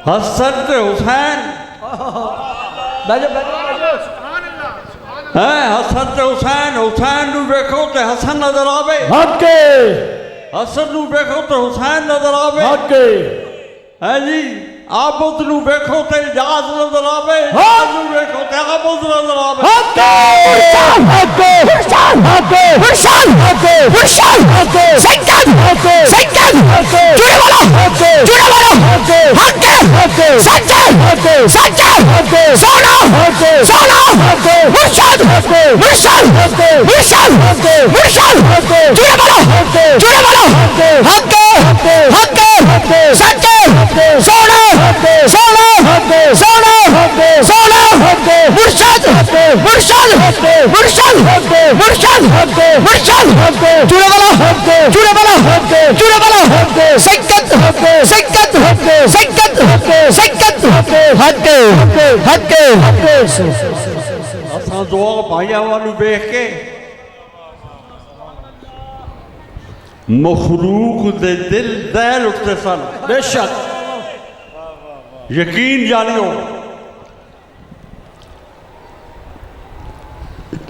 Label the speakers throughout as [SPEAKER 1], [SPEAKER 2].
[SPEAKER 1] हसन ते हुसैन है हसन ते हुसैन हुसैन नू देखो ते हसन नजर आवे
[SPEAKER 2] हके
[SPEAKER 1] हसन नू देखो ते हुसैन नजर आवे
[SPEAKER 2] हके
[SPEAKER 1] है जी आबुद नू देखो ते इजाज नजर आवे इजाज नू देखो ते आबुद नजर आवे
[SPEAKER 2] हके हके हुसैन हके हुसैन हके हुसैन हके सज्जद हके सज्जद हके जुड़े वाला हके हके हके सज्जद हके सज्जद हके सोना हके सोना हके हुसैन हके हुसैन हके हुसैन हके हुसैन हके जुड़े वाला हके हके हके हके सज्जद हके सोना हके सोना हके सोना हके सोना हके मुर्शद हके मुर्शद हके मुर्शद हके मुर्शद हके मुर्शद हके जुड़े वाला हके सज्जद हके सज्जद हके सज्जद हके सज्जद हके हके हके हके
[SPEAKER 1] असां दुआ भाइयां वालू देख के मखलूक दे दिल दैल उठते सन
[SPEAKER 2] बेशक
[SPEAKER 1] यकीन जानियो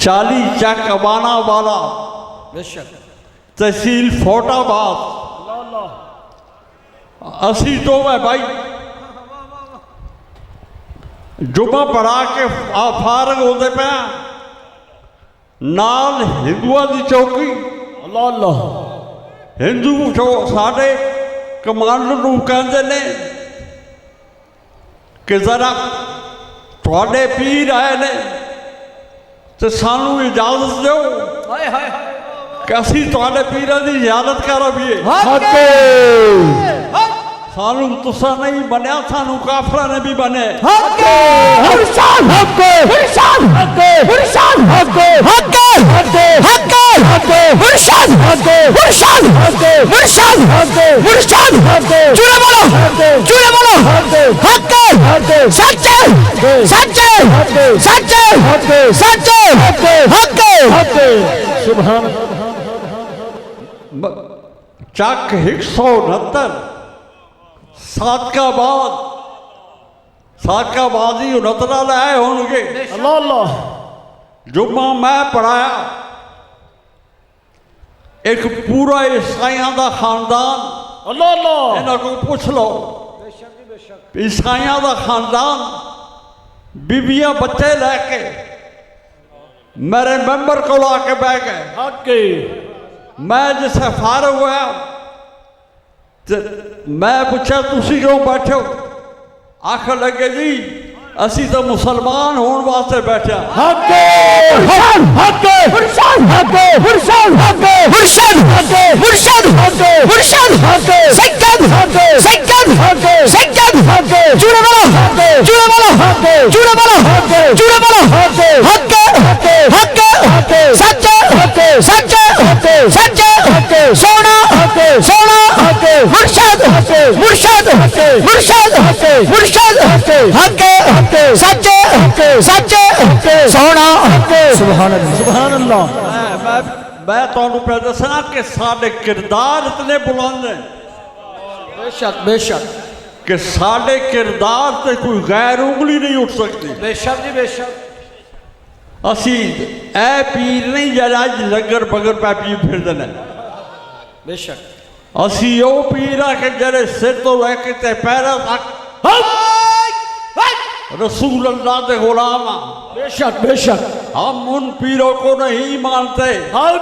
[SPEAKER 1] 40 चक अबाना वाला
[SPEAKER 2] बेशक
[SPEAKER 1] तहसील फोटाबाद असी तो मैं भाई जुमा पढ़ा के फारग होते पे नाल हिंदुआ की चौकी
[SPEAKER 2] अल्लाह अल्लाह
[SPEAKER 1] हिंदू साढ़े कमांडर नूं कहंदे ने कि जरा थोड़े पीर आए ने तो सानू इजाजत दो कि असी थोड़े पीरां दी इजाजत कर आवीए
[SPEAKER 2] हके
[SPEAKER 1] सानू तुसा नहीं बनया सानू काफरा ने भी बने
[SPEAKER 2] हके हुसैन हके हुसैन हके हुसैन हके हके हके हके हके हुसैन हके हुसैन हके हुसैन हके हुसैन हके जुड़े बोलो हके हके हके सच्चे सच्चे हके सच्चे हके सच्चे हके हके हके सुभान
[SPEAKER 1] चक 169 सादका ही 69 लाए होंगे
[SPEAKER 2] अल्लाह अल्लाह
[SPEAKER 1] जुम्मा मैं पढ़ाया एक पूरा ईसाइयां का खानदान
[SPEAKER 2] अल्लाह अल्लाह
[SPEAKER 1] इन्हों को पूछ लो ईसाइयां का खानदान बीबियां बच्चे लैके मेरे मेंबर को आके बह गए
[SPEAKER 2] हके
[SPEAKER 1] मैं जिसे फारग होया मैं पूछा तुसी क्यों बैठे हो आख लगे जी असी तो मुसलमान होने वास्ते बैठे
[SPEAKER 2] हके हके हुसैन हके हुसैन हके हुसैन हके हुसैन हके हुसैन हके सज्जद हके सज्जद हके सज्जद हके जुड़े वाला हके हके हके हके हके सच्चे हके सच्चे हके सच्चे हके सोना हके मुर्शद हके मुर्शद हके मुर्शद हके मुर्शद हके हके हके सच्चे हके सच्चे हके सोना हके सुभान अल्लाह
[SPEAKER 1] मैं तुहानू पे दसना कि साडे किरदार इतने बुलंद हैं
[SPEAKER 2] बेशक बेशक
[SPEAKER 1] कि साडे किरदार से कोई गैर उंगली नहीं उठ सकती
[SPEAKER 2] बेशक जी बेशक
[SPEAKER 1] असी ए पीर नहीं जरा लंगर बगर पै पी फिर देना
[SPEAKER 2] बेशक
[SPEAKER 1] असी ओ पीर आ के जरे सिर तो लेके ते पैर तक रसूल अल्लाह के गुलाम
[SPEAKER 2] बेशक बेशक
[SPEAKER 1] हम उन पीरों को नहीं मानते
[SPEAKER 2] हक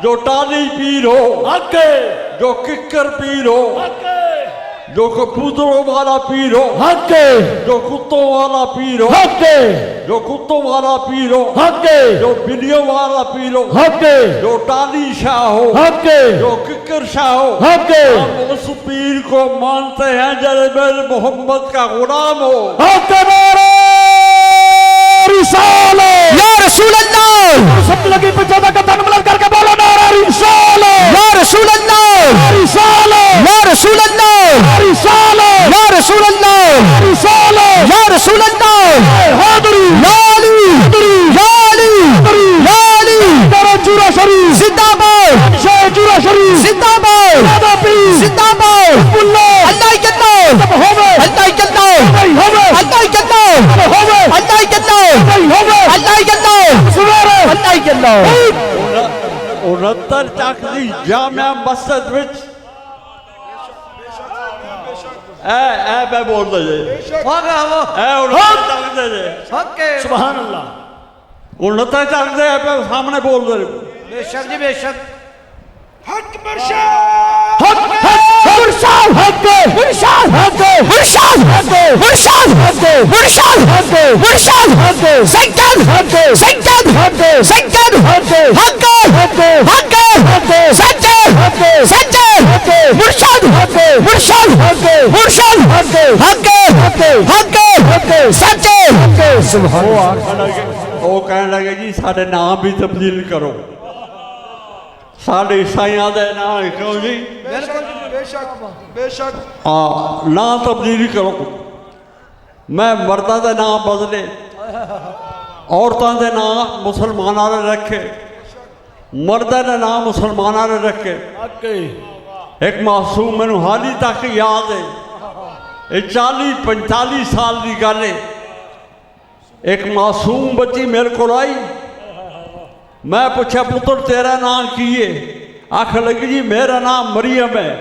[SPEAKER 1] जो टाली पीर हो
[SPEAKER 2] हके
[SPEAKER 1] जो किक्कर पीर हो
[SPEAKER 2] हके
[SPEAKER 1] जो कबूतरों वाला पीर हो
[SPEAKER 2] हके
[SPEAKER 1] जो कुत्तों वाला पीर हो
[SPEAKER 2] हके
[SPEAKER 1] जो कुत्तों वाला पीर हो
[SPEAKER 2] हके
[SPEAKER 1] जो बिल्लियों वाला पीर हो
[SPEAKER 2] हके
[SPEAKER 1] जो टाली शाह हो
[SPEAKER 2] हके
[SPEAKER 1] जो किक्कर शाह हो
[SPEAKER 2] हके
[SPEAKER 1] हम उस पीर को मानते हैं जब मोहम्मद का गुलाम हो
[SPEAKER 2] हके मेरे रिसालो या रसूल अल्लाह सब लगी पे ज्यादा का धन बुलंद करके बोलो नारा रिसालो या रसूल अल्लाह रिसालो या रसूल अल्लाह रिसालो या रसूल अल्लाह रिसालो या रसूल अल्लाह हादरी लाली लाली तेरा चूरा शरीफ जिंदाबाद शेर चूरा शरीफ जिंदाबाद जिंदाबाद जिंदाबाद अल्लाह के अल्लाह अल्लाह के अल्लाह
[SPEAKER 1] अंदर चकदी जामिया मस्जिद विच ए मैं बोल दे जे ए उन चकदे जे
[SPEAKER 2] सुभान अल्लाह
[SPEAKER 1] उन तो चकदे पे सामने बोल दे
[SPEAKER 2] बेशक जी बेशक
[SPEAKER 3] हक मुर्शद
[SPEAKER 2] हक मुर्शद हक मुर्शद हक मुर्शद हक मुर्शद हक मुर्शद हक मुर्शद हक सज्जद हक सज्जद हक सज्जद हक हक हक हक हक सज्जद हक सज्जद हक मुर्शद हक मुर्शद हक मुर्शद हक हक हक हक हक सज्जद हक सुभान
[SPEAKER 1] वो कहने लगे जी साढ़े नाम भी तब्दील करो साढ़े ईसाइयां दे नाम क्यों जी
[SPEAKER 3] बिल्कुल बेशक बेशक
[SPEAKER 1] हाँ ना तब्दील करो मैं मर्दा दे नाम बदले औरतों के नाम मुसलमाना ने रखे मर्दा ने नाम मुसलमाना ने रखे एक मासूम मैनू हाली तक याद है ये 40-45 साल की गल है एक मासूम बच्ची मेरे को आई मैं पूछा पुत्र तेरा नाम की है आख लगी जी मेरा नाम मरियम है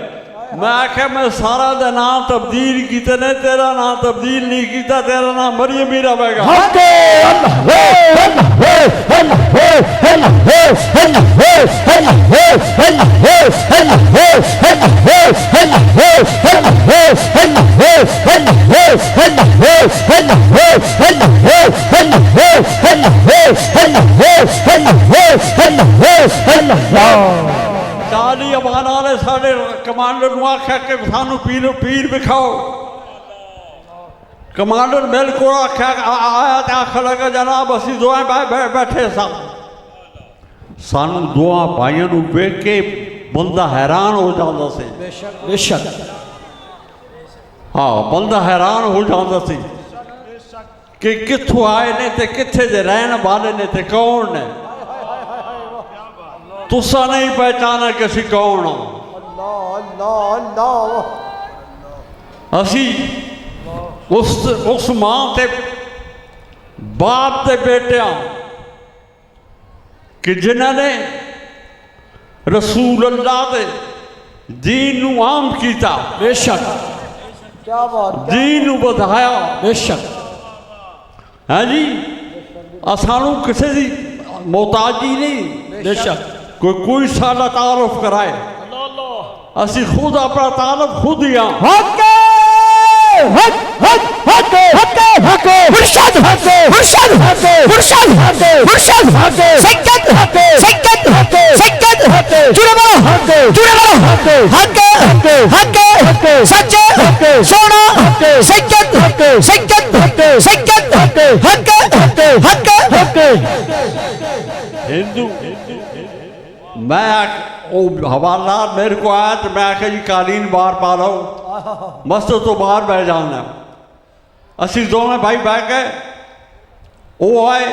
[SPEAKER 1] मैं आख्या मैं सारा दे नाम तब्दील किते ने तेरा नाम तब्दील नहीं किया तेरा नाम मरियम ही रहेगा चाली अमाना ने साढ़े कमांडर को आख्या कि सानू पीर पीर विखाओ कमांडर मेरे को आख्या आया तो आख लगा जनाब असी दुआ बैठे सानू दुआ भाइयों को वेख के बंदा हैरान हो जाता से
[SPEAKER 2] बेशक
[SPEAKER 1] हाँ बंदा हैरान हो जाता सी कि कित्थों आए ने ते कित्थे दे रहन वाले ने ते कौन ने तुसा नहीं पहचाना कि असी कौन हाँ असी उस मां ते बाप ते बेटिया कि जिन्होंने रसूल अल्लाह दे दीन नू आम किया
[SPEAKER 2] बेशक
[SPEAKER 1] दीन नू बढ़ाया
[SPEAKER 2] बेशक
[SPEAKER 1] है जी सानू किसी की मोहताजी नहीं
[SPEAKER 2] बेशक
[SPEAKER 1] कोई साडा तारुफ कराए असी खुद अपना तारुफ खुद ही हाँ
[SPEAKER 2] मुर्शद हक मुर्शद हक मुर्शद हक मुर्शद हक सज्जद हक सज्जद हक सज्जद हक जुड़े वाला हक हक हक हक हक सच्चे हक सोना हक सज्जद हक सज्जद हक सज्जद हक हक हक हक हक
[SPEAKER 1] हिंदू मैं वो हवालदार मेरे को आया तो मैं आख्या जी कालीन बाहर पा रहा हूँ मस्जिद तो बाहर बह जाना असी दोनों भाई बह गए वो आए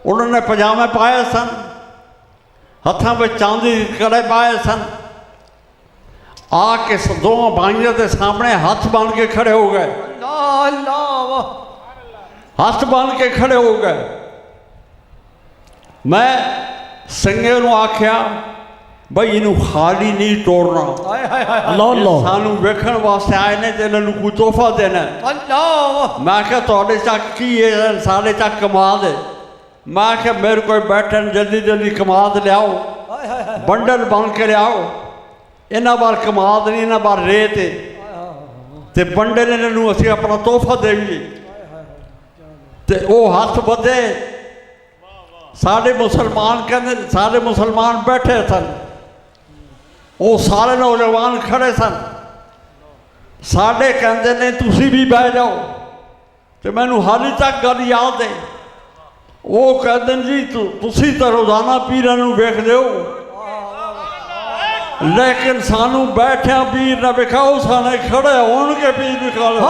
[SPEAKER 1] उन्होंने पजामे पाए सन हथों में चांदी कड़े पाए सन आके दोनों भाइयों के सामने हाथ बांध के खड़े हो गए हाथ बांध के खड़े हो गए मैं संगे नूं आख्या भाई इनू खाली नहीं तोड़ना सानू वेखण वास्ते आए ने ते इन्हां नूं कोई तोहफा देना मैं आख्या तुहाडे चक की है साढ़े चक कमाल है मैं आख्या मेरे को बैठन जल्दी जल्दी कमाद लियाओ बंडल बन के लियाओ इन्हां बार कमाद नहीं इन्हां बार रेत है ते बंडल इन्हां नूं असीं अपना तोहफा देवीए ते वो हाथ बधे साढ़े मुसलमान कहते सारे मुसलमान बैठे सन वो सारे नौजवान खड़े सन साढ़े कहते ने तुसी भी बह जाओ तो मैनू हाली तक गल याद है वो कहते जी तुसी तो रोजाना पीरां नूं वेखदे हो लेकिन सानू बैठा पीर ना विखाओ साने खड़े होन के पीर विखा लो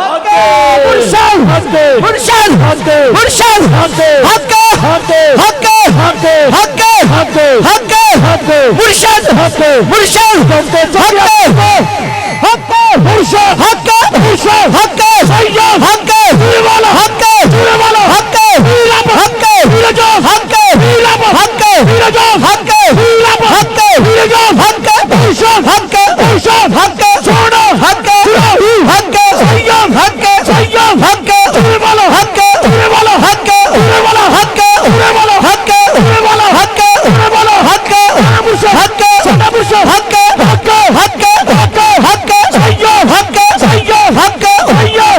[SPEAKER 2] मुर्शद हक मुर्शद हक मुर्शद हक हक हक हक हक हक हक हक हक मुर्शद हक मुर्शद हक हक मुर्शद हक मुर्शद हक सैयद हक वाला हक वाला हक हक हक हक हक हक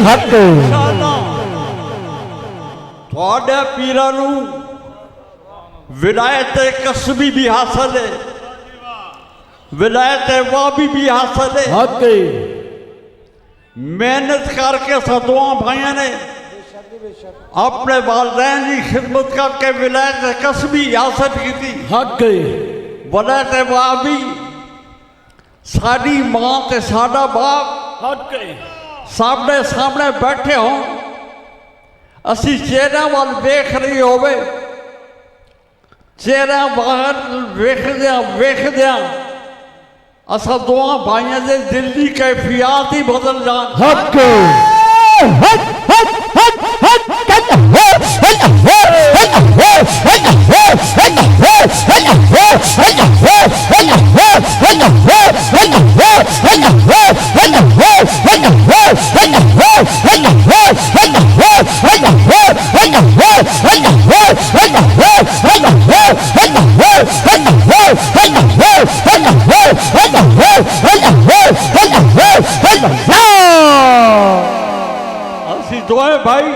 [SPEAKER 2] हक
[SPEAKER 1] थोड़े पीरां नूं विलायत कसबी भी हासिल है, विलायत वाबी भी हासिल है।
[SPEAKER 2] हक
[SPEAKER 1] मेहनत करके सदुआ भाइयों ने अपने वालदैन की खिदमत करके विलायत कसबी हासिल की थी।
[SPEAKER 2] हक
[SPEAKER 1] विलायत वाबी साड़ी मां ते साडा बाप
[SPEAKER 2] हक
[SPEAKER 1] सामने सामने बैठे हो, असी चेहरा वाल वेख रही होवे, चेहरा बाहर वेखद्या असा दोवां भाइयों के दिल की कैफियत ही बदल जान।
[SPEAKER 2] हक
[SPEAKER 1] असी दोए भाई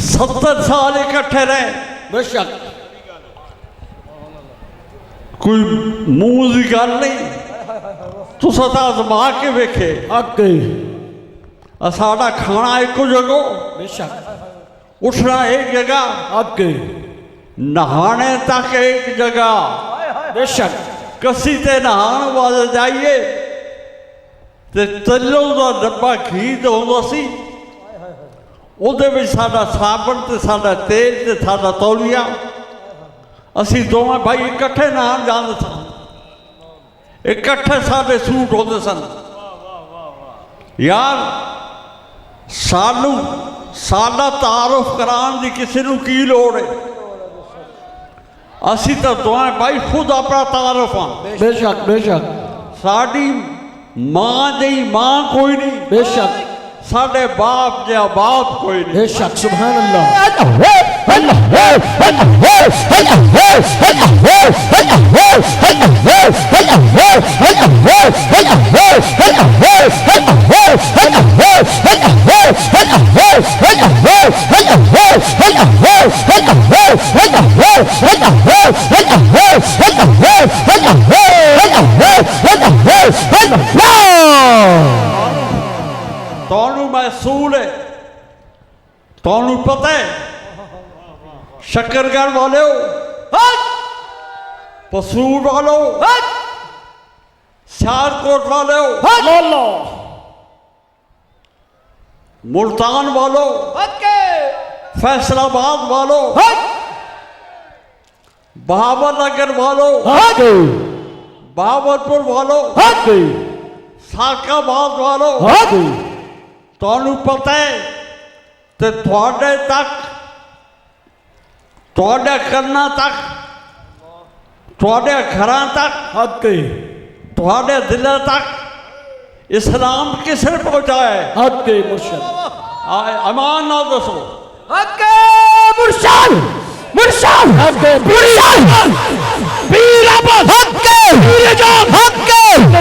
[SPEAKER 1] 70 साल इकट्ठे रहे,
[SPEAKER 2] बेशक
[SPEAKER 1] कोई मुंह की गल नहीं, तुसा तो आजमा के वेखे।
[SPEAKER 2] हक
[SPEAKER 1] साडा खाना एक जगह,
[SPEAKER 2] बेशक
[SPEAKER 1] उठना एक जगह,
[SPEAKER 2] हक
[SPEAKER 1] नहाने तक एक जगह।
[SPEAKER 2] बेशक
[SPEAKER 1] कसी ते नहाने वाले जाइए ते तलों का डब्बा घी तो होंदा सी, उहदे विच साडा साबन ते साडा तेल ते साडा तौलिया, असी दोवें भाई इकट्ठे नहान जाते सन, इकट्ठे साडे सूट होंदे सन। यार सानू साडा तारुफ कराने की किसी नूं की लोड़ है? असी तो दोवें भाई खुद अपना तारुफ हाँ।
[SPEAKER 2] बेशक बेशक
[SPEAKER 1] साड़ी मां जी मां कोई नहीं,
[SPEAKER 2] बेशक
[SPEAKER 1] साडे बाप जहा बाप कोई नहीं।
[SPEAKER 2] बेशक सुभान अल्लाह।
[SPEAKER 1] तोनू महसूल है, तोनू पता है शक्करगढ़ वाले हो, पसूर वाले हो, सियालकोट वाले हो, मुल्तान वालों, फैसलाबाद वालों, बहावलनगर वालों, बहावलपुर वालों, साकाबाद वालों, तोनू पता है ते थोड़े तक, थोड़े करना तक, थोड़े घर तक, थोड़े दिल तक इस्लाम किसने पहुंचाया है?
[SPEAKER 2] हक मुर्शद
[SPEAKER 1] अमान ना दसो।
[SPEAKER 2] हक मुर्शद मुर्शद हक मुर्शद पीर अहमद हक पीर जान हक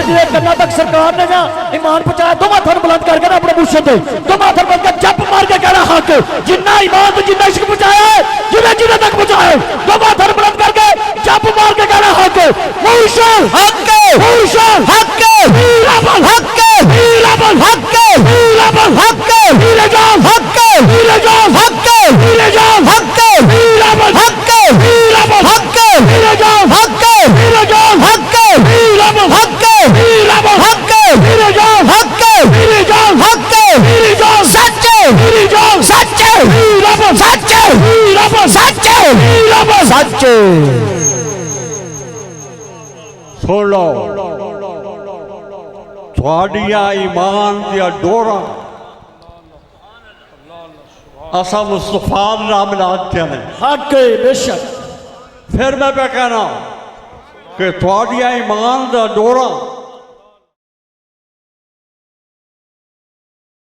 [SPEAKER 2] जिले कर्नाटक सरकार ने ना ईमान पहुंचाया, दो माथन बुलंद करके ना अपने मुर्शद दे दो माथन बुलंद कर जप मार के कहना हक, जिन्ना ईमान तो जिन्ना इश्क पहुंचाया है, जिन्हें जिन्हें तक पहुंचाया, दो माथन बुलंद करके जप मार के कहना हक मुर्शद हक मुर्शद हक पीर अहमद हक पीर अहमद हक पीर अहमद हक पीर जान हक पीर जान हक पीर जान हक पीर अहमद हक पीर अहमद हक पीर जान हक पीर जान हक पीर अहमद हक पीर अहमद हक पीर जान हक पीर जान हक पीर जान सच्चे पीर जान सच्चे पीर अहमद सच्चे पीर अहमद सच्चे पीर अहमद सच्चे।
[SPEAKER 1] सुन लो, थोड़िया ईमान दिया डोरा असा मुस्तफा नाम लाते हैं।
[SPEAKER 2] हक बेशक
[SPEAKER 1] फिर मैं पे कहना कि थोड़िया ईमान का डोरा